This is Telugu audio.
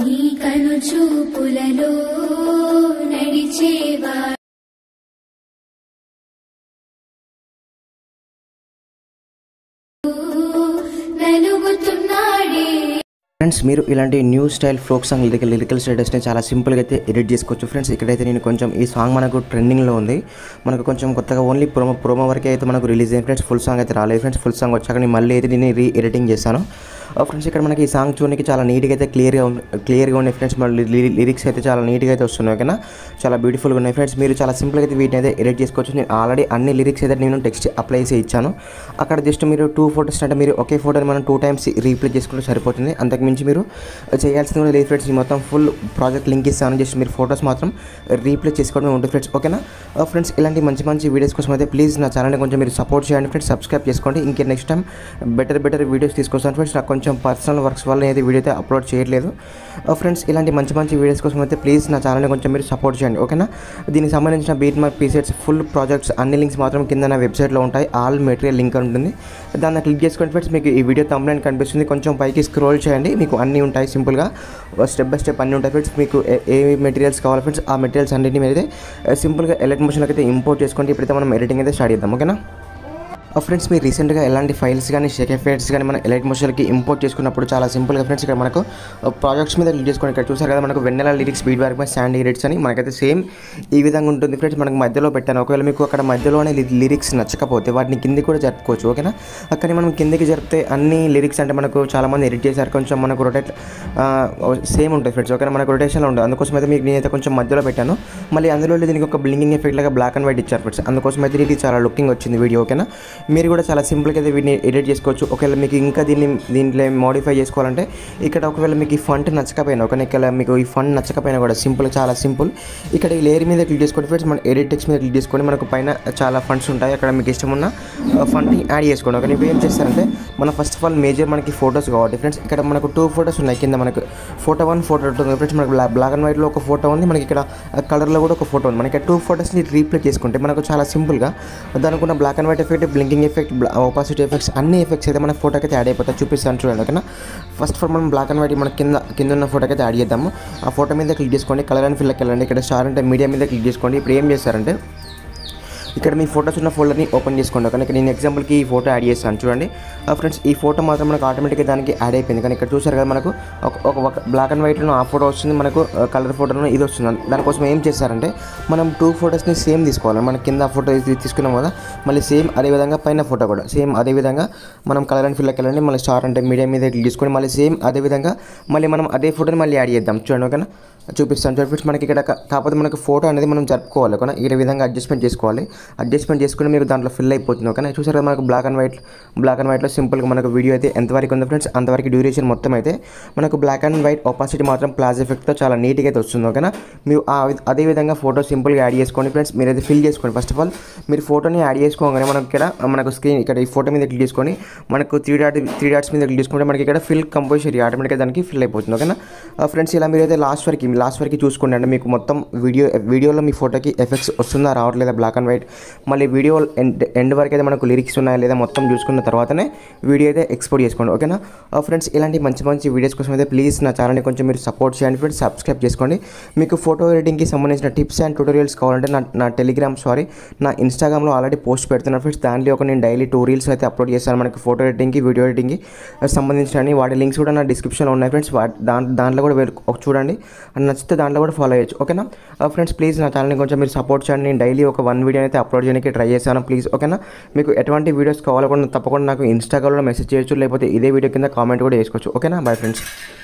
నీ కను చూపులలో నడిచేవా నలుగుతున్నాడే. ఫ్రెండ్స్ మీరు ఇలాంటి new style folk song lyrical స్టేటస్ని చాలా సింపుల్గా అయితే ఎడిట్ చేసుకోవచ్చు ఫ్రెండ్స్. ఇక్కడైతే నేను కొంచెం ఈ సాంగ్ మనకు ట్రెండింగ్లో ఉంది, మనకు కొంచెం కొత్తగా ఓన్లీ ప్రోమో వరకే అయితే మనకు రిలీజ్ అయ్యింది ఫ్రెండ్స్. ఫుల్ సాంగ్ అయితే రాలేదు ఫ్రెండ్స్. ఫుల్ సాంగ్ వచ్చాక నేను మళ్ళీ అయితే నేను ఎడిటింగ్ చేశాను ఫ్రెండ్స్. ఇక్కడ మనకి ఈ సాంగ్ చూడడానికి చాలా నీట్గా అయితే క్లియర్గా ఉన్నాయి ఫ్రెండ్స్. మళ్ళీ లిరిక్స్ అయితే చాలా నీట్గా అయితే వస్తున్నాయి, ఓకేనా, చాలా బ్యూటిఫుల్గా ఉన్నాయి ఫ్రెండ్స్. మీరు చాలా సింపుల్గా అయితే వీటిని అయితే ఎడిట్ చేసుకోవచ్చు. నేను ఆల్రెడీ అన్ని లిరిక్స్ అయితే నేను టెక్స్ట్ అప్లై చేసి ఇచ్చాను. అక్కడ జస్ట్ మీరు 2 ఫోటోస్ అంటే మీరు ఒకే ఫోటోని మనం 2 టైమ్స్ రీప్లే చేసుకుంటే సరిపోతుంది. అంతకుమించి మీరు చేయాల్సింది కూడా లేదు ఫ్రెండ్స్. ఈ మొత్తం ఫుల్ ప్రాజెక్ట్ లింక్ ఇస్తాను, జస్ట్ మీరు ఫోటోస్ మాత్రం రీప్లే చేసుకోవడమే ఉంటుంది ఫ్రెండ్స్, ఓకేనా ఫ్రెండ్స్. ఇలాంటి మంచి మంచి వీడియోస్ కోసం అయితే ప్లీజ్ నా ఛానల్ని కొంచెం మీరు సపోర్ట్ చేయండి ఫ్రెండ్స్. సబ్స్క్రైబ్ చేసుకోండి. ఇంకే నెక్స్ట్ టైం బెటర్ వీడియోస్ తీసుకొస్తాను ఫ్రెండ్స్. నాకు కొంచెం పర్సనల్ వర్క్స్ వల్ల అయితే వీడియో అయితే అప్లోడ్ చేయట్లేదు ఫ్రెండ్స్. ఇలాంటి మంచి మంచి వీడియోస్ కోసం అయితే ప్లీజ్ నా ఛానల్ని కొంచెం మీరు సపోర్ట్ చేయండి, ఓకేనా. దీనికి సంబంధించిన beat mark presets full projects అన్ని లింక్స్ మాత్రం కింద నా వెబ్సైట్లో ఉంటాయి. ఆల్ మెటీరియల్ లింక్ ఉంటుంది, దాన్ని క్లిక్ చేసుకోండి ఫ్రెండ్స్. మీకు ఈ వీడియో థంబ్నెయిల్ కనిపిస్తుంది, కొంచెం పైకి స్క్రోల్ చేయండి, మీకు అన్నీ ఉంటాయి సింపుల్గా స్టెప్ బై స్టెప్ అన్నీ ఉంటాయి ఫ్రెండ్స్. మీకు ఏ మెటీరియల్స్ కావాలి ఫ్రెండ్స్, ఆ మెటీరియల్స్ అన్నింటినీ అయితే సింపుల్గా ఎలక్ట్ మోషన్లోకి అయితే ఇంపోర్ట్ చేసుకోండి. ఇప్పుడైతే మనం ఎడిటింగ్ అయితే స్టార్ట్ చేద్దాం, ఓకేనా ఫ్రెండ్స్. మీరు రీసెంట్గా ఎలాంటి ఫైల్స్ కానీ షేక్ ఎఫెక్ట్స్ కానీ మనం ఎలైట్ మోషన్కి ఇంపోర్ట్ చేసుకున్నప్పుడు చాలా సింపుల్గా ఫ్రెండ్స్ ఇక్కడ మనకు ప్రాజెక్ట్స్ మీద క్లిక్ చేసుకోండి. ఇక్కడ చూసారు కదా మనకు Vennela lyrics beat work by Sandy edits అని మనకైతే సేమ్ ఈ విధంగా ఉంటుంది ఫ్రెండ్స్. మనకు మధ్యలో పెట్టాను, ఒకవేళ మీకు అక్కడ మధ్యలోనే లిరిక్స్ నచ్చకపోతే వాటిని కిందికి కూడా జరుపుకోవచ్చు, ఓకేనా. అక్కడ మనం కిందికి జరిపితే అన్ని లిరిక్స్ అంటే మనకు చాలామంది ఎడిట్ చేశారు, కొంచెం మనకు రొటేట్ సేమ్ ఉంటుంది ఫ్రెండ్స్, ఓకేనా, మనకు రొటేషన్లో ఉంటుంది. అందుకోసం అయితే మీకు నేనైతే కొంచెం మధ్యలో పెట్టాను. మళ్ళీ అందులో దీనికి ఒక బ్లింకింగ్ ఎఫెక్ట్ లాగా బ్లాక్ అండ్ వైట్ ఇచ్చారు ఫ్రెండ్స్. అందుకోసం అయితే ఇది చాలా లుకింగ్ వచ్చింది వీడియో, ఓకేనా. మీరు కూడా చాలా సింపుల్గా అయితే వీటిని ఎడిట్ చేసుకోవచ్చు. ఒకవేళ మీకు ఇంకా దీంట్లో మోడిఫై చేసుకోవాలంటే ఇక్కడ ఒకవేళ మీకు ఈ ఫంట్ నచ్చకపోయినా, ఒకవేళ ఇక్కడ మీకు ఈ ఫంట్ నచ్చకపోయినా కూడా సింపుల్, చాలా సింపుల్. ఇక్కడ ఈ లేయర్ మీద క్లిక్ చేసుకోండి ఫ్రెండ్స్. మన ఎడిట్ టెక్స్ట్ మీద క్లిక్ చేసుకొని మనకు పైన చాలా ఫంట్స్ ఉంటాయి, అక్కడ మీకు ఇష్టమున్న ఫంట్ని యాడ్ చేసుకోండి. ఓకే, ఇప్పుడు ఏం చేస్తారంటే మనం ఫస్ట్ ఆఫ్ ఆల్ మేజర్ మనకి ఫోటోస్ కాబట్టి ఫ్రెండ్స్ ఇక్కడ మనకు 2 ఫోటోస్ ఉన్నాయి. కింద మనకు ఫోటో 1 ఫోటో 2 ఉంది ఫ్రెండ్స్. మనకు బ్లాక్ అండ్ వైట్లో ఒక ఫోటో ఉంది, మనకి ఇక్కడ కలర్లో కూడా ఒక ఫోటో ఉంది. మనకి 2 ఫోటోస్ని రీప్లేస్ చేసుకుంటే మనకు చాలా సింపుల్గా దానికి ఉన్న black and white effect, blinking effect, opposite effects అన్ని ఎఫెక్ట్స్ అయితే మన ఫోటోకి అయితే యాడ్ అయిపోతాయి. చూపిస్తాను చూడండి, ఓకేనా. ఫస్ట్ ఆఫ్ ఆల్ మనం బ్లాక్ అండ్ వైట్ మన కింద ఉన్న ఫోటోకి అయితే యాడ్ చేద్దాము. ఆ ఫోటో మీద క్లిక్ చేసుకోండి, కలర్ అండ్ ఫిల్కి వెళ్ళండి. ఇక్కడ స్టార్ అంటే మీడియా మీద క్లిక్ చేసుకోండి. ఇప్పుడు ఏం చేస్తారంటే ఇక్కడ మీ ఫోటోస్ ఉన్న ఫోల్డర్ని ఓపెన్ చేసుకోండి, కానీ ఇక్కడ నేను ఎగ్జాంపుల్కి ఈ ఫోటో యాడ్ చేస్తాను చూడండి ఫ్రెండ్స్. ఈ ఫోటో మాత్రం మనకు ఆటోమేటిక్గా దానికి యాడ్ అయిపోయింది. కానీ ఇక్కడ చూసారు కదా మనకు ఒక బ్లాక్ అండ్ వైట్లో ఆ ఫోటో వస్తుంది, మనకు కలర్ ఫోటోలో ఇది వస్తుంది. దానికోసం ఏం చేస్తారంటే మనం 2 ఫోటోస్ని సేమ్ తీసుకోవాలి. మన కింద ఫోటో తీసుకున్నాం కదా, మళ్ళీ సేమ్ అదేవిధంగా పైన ఫోటో కూడా సేమ్ అదేవిధంగా మనం కలర్ అండ్ ఫిల్కి వెళ్ళండి. మళ్ళీ స్టార్ అంటే మీడియా మీద క్లిక్ చేసుకొని మళ్ళీ సేమ్ అదేవిధంగా మళ్ళీ మనం అదే ఫోటోని మళ్ళీ యాడ్ చేద్దాం చూడండి, ఓకేనా. చూపిస్తాను చూడండి ఫ్రెండ్స్. మనకి ఇక్కడ కాకపోతే మనకు ఫోటో అనేది మనం జరుపుకోవాలి, ఓకేనా. ఈ విధంగా అడ్జస్ట్మెంట్ చేసుకోవాలి. అడ్జస్ట్మెంట్ చేసుకుని మీకు దాంట్లో ఫిల్ అయిపోతుంది, ఓకేనా. చూసారు కదా మనకు బ్లాక్ అండ్ వైట్లో సింపుల్గా మనకు వీడియో అయితే ఎంతవరకు ఉంది ఫ్రెండ్స్, అంతవరకు డ్యూరేషన్ మొత్తం అయితే మనకు బ్లాక్ అండ్ వైట్ ఆపోజిట్ మాత్రం ప్లాజ్ ఎఫెక్ట్తో చాలా నీట్గా అయితే వస్తుంది, ఓకేనా. మీరు అదేవిధంగా ఫోటో సింపుల్గా యాడ్ చేసుకోండి ఫ్రెండ్స్. మీరు అయితే ఫిల్ చేసుకోండి. ఫస్ట్ ఆఫ్ ఆల్ మీరు ఫోటోని యాడ్ చేసుకోగానే మనకు స్క్రీన్ ఇక్కడ ఈ ఫోటో మీద క్లిక్ చేసుకొని మనకు త్రీ డాట్స్ మీద క్లిక్ చేసుకుంటే మనకి ఇక్కడ ఫిల్ కంపోజిషన్ ఆటోమేటిక్గా దానికి ఫిల్ అయిపోతుంది, ఓకేనా ఫ్రెండ్స్. ఇలా మీరు అయితే లాస్ట్ వరకు చూసుకోండి. అంటే మీకు మొత్తం వీడియోలో మీ ఫోటోకి ఎఫెక్ట్స్ వస్తుందా రావట్లేదా బ్లాక్ అండ్ వైట్, మళ్ళీ వీడియో ఎండ్ వరకు అయితే మనకు లిరిక్స్ ఉన్నాయా లేదా మొత్తం చూసుకున్న తర్వాతనే వీడియో అయితే ఎక్స్పోర్ట్ చేసుకోండి, ఓకేనా ఫ్రెండ్స్. ఇలాంటి మంచి వీడియోస్ కోసం అయితే ప్లీజ్ నా ఛానల్ని కొంచెం మీరు సపోర్ట్ చేయండి ఫ్రెండ్స్. సబ్స్క్రైబ్ చేసుకోండి. మీకు ఫోటో ఎడిటింగ్కి సంబంధించిన టిప్స్ అండ్ ట్యూటోరియల్స్ కావాలంటే నా ఇన్స్టాగ్రామ్లో ఆల్రెడీ పోస్ట్ పెడుతున్నాను ఫ్రెండ్స్. దాంట్లో నేను డైలీ 2 రీల్స్ అయితే అప్లోడ్ చేస్తాను. మనకి ఫోటో ఎడిటింగ్కి, వీడియో ఎడిటింగ్కి సంబంధించిన వాటి లింక్స్ కూడా నా డిస్క్రిప్షన్లో ఉన్నాయి ఫ్రెండ్స్. దాంట్లో కూడా చూడండి, నచ్చితే దాంట్లో కూడా ఫాలో అయ్యచ్చు, ఓకేనా ఫ్రెండ్స్. ప్లీజ్ నా ఛానల్ని కొంచెం మీరు సపోర్ట్ చేయండి. నేను డైలీ ఒక 1 వీడియో అయితే అప్లోడ్ చేయడానికి ట్రై చేశాను ప్లీజ్, ఓకేనా. మీకు ఎటువంటి వీడియోస్ కావాలనుకుంటే తప్పకుండా నాకు ఇన్స్టాగ్రామ్లో మెసేజ్ చేయొచ్చు, లేకపోతే ఇదే వీడియో కింద కామెంట్ కూడా చేసుకోవచ్చు, ఓకేనా. Bye friends.